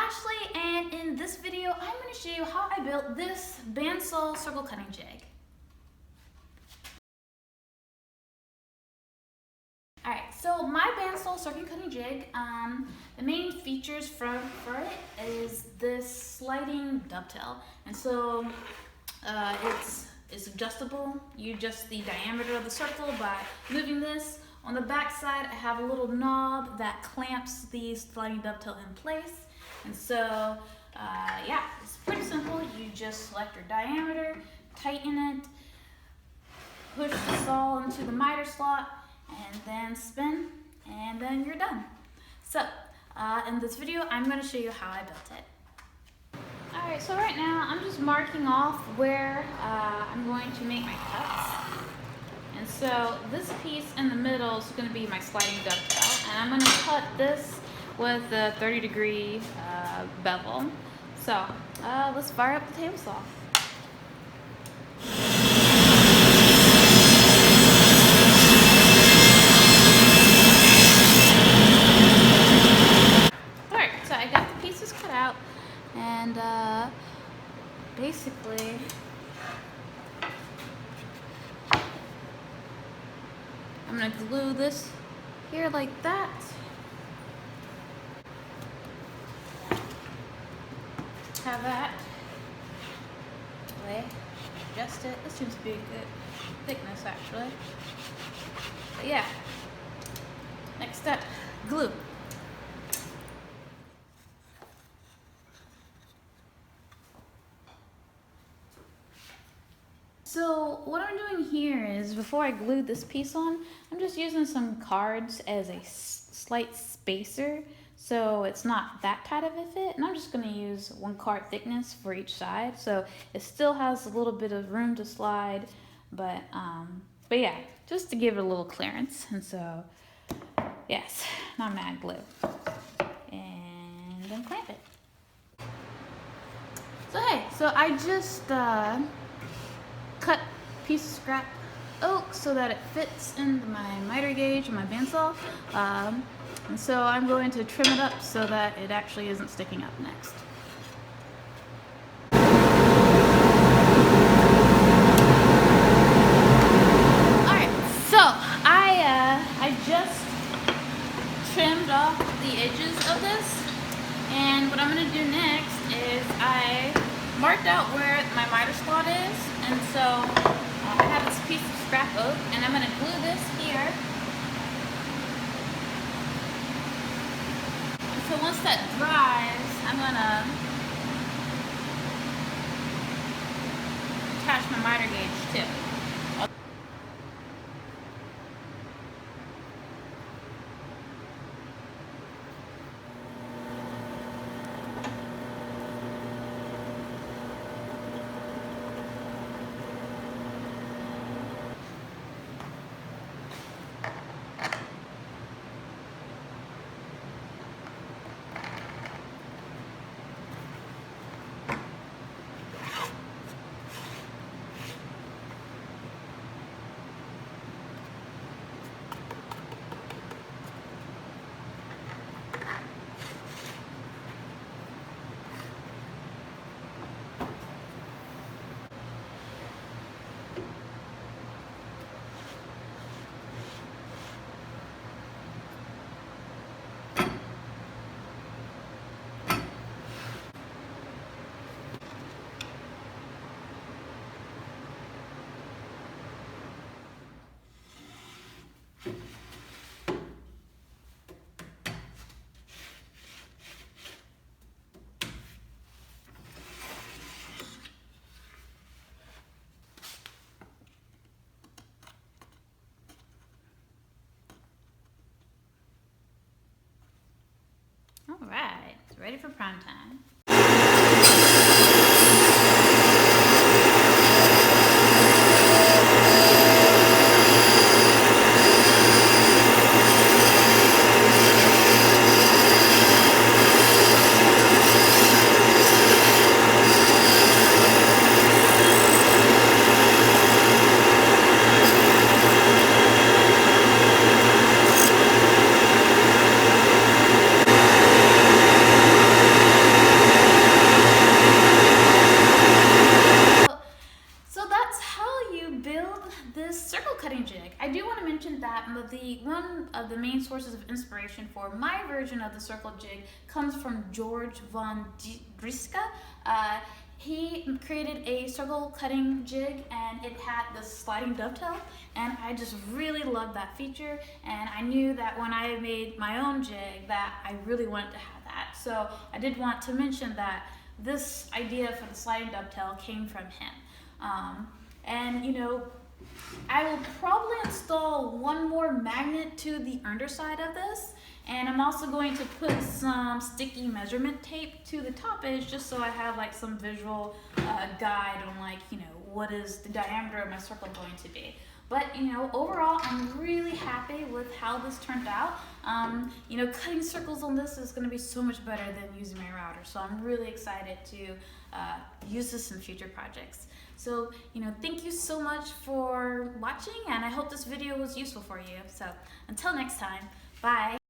Ashley, and in this video I'm going to show you how I built this bandsaw circle cutting jig. Alright, so my bandsaw circle cutting jig, the main features for it is this sliding dovetail. And so it's adjustable. You adjust the diameter of the circle by moving this. On the back side, I have a little knob that clamps the sliding dovetail in place. And so, yeah, it's pretty simple. You just select your diameter, tighten it, push the saw into the miter slot, and then spin, and then you're done. So, in this video, I'm going to show you how I built it. Alright, so right now, I'm just marking off where I'm going to make my cuts. And so, this piece in the middle is going to be my sliding dovetail, and I'm going to cut this with a 30-degree bevel. So, let's fire up the table saw. Alright, so I got the pieces cut out, and basically I'm going to glue this here like that. Have that way, adjust it. This seems to be a good thickness actually. But yeah, next step, glue. So what I'm doing here is, before I glue this piece on, I'm just using some cards as a slight spacer, so it's not that tight of a fit, and I'm just going to use 1 card thickness for each side, so it still has a little bit of room to slide, but yeah, just to give it a little clearance. And so yes, now I'm going to add glue and then clamp it. So hey, so I just cut a piece of scrap oak so that it fits into my miter gauge and my bandsaw. And so I'm going to trim it up so that it actually isn't sticking up next. Alright, so I just trimmed off the edges of this, and what I'm going to do next is I marked out where my miter slot is, and so I have this piece of scrap oak, and I'm going to glue this here. So once that dries, I'm going to attach my miter gauge too. All right, it's ready for prime time. of the main sources of inspiration for my version of the circle jig comes from George VONDRISKA. He created a circle cutting jig and it had this sliding dovetail, and I just really loved that feature, and I knew that when I made my own jig that I really wanted to have that. So I did want to mention that this idea for the sliding dovetail came from him. And you know, I will probably install one more magnet to the underside of this, and I'm also going to put some sticky measurement tape to the top edge just so I have like some visual guide on like, you know, what is the diameter of my circle going to be. But you know, overall I'm really happy with how this turned out. You know, cutting circles on this is going to be so much better than using my router, so I'm really excited to use this in future projects. So, you know, thank you so much for watching, and I hope this video was useful for you. So until next time, bye.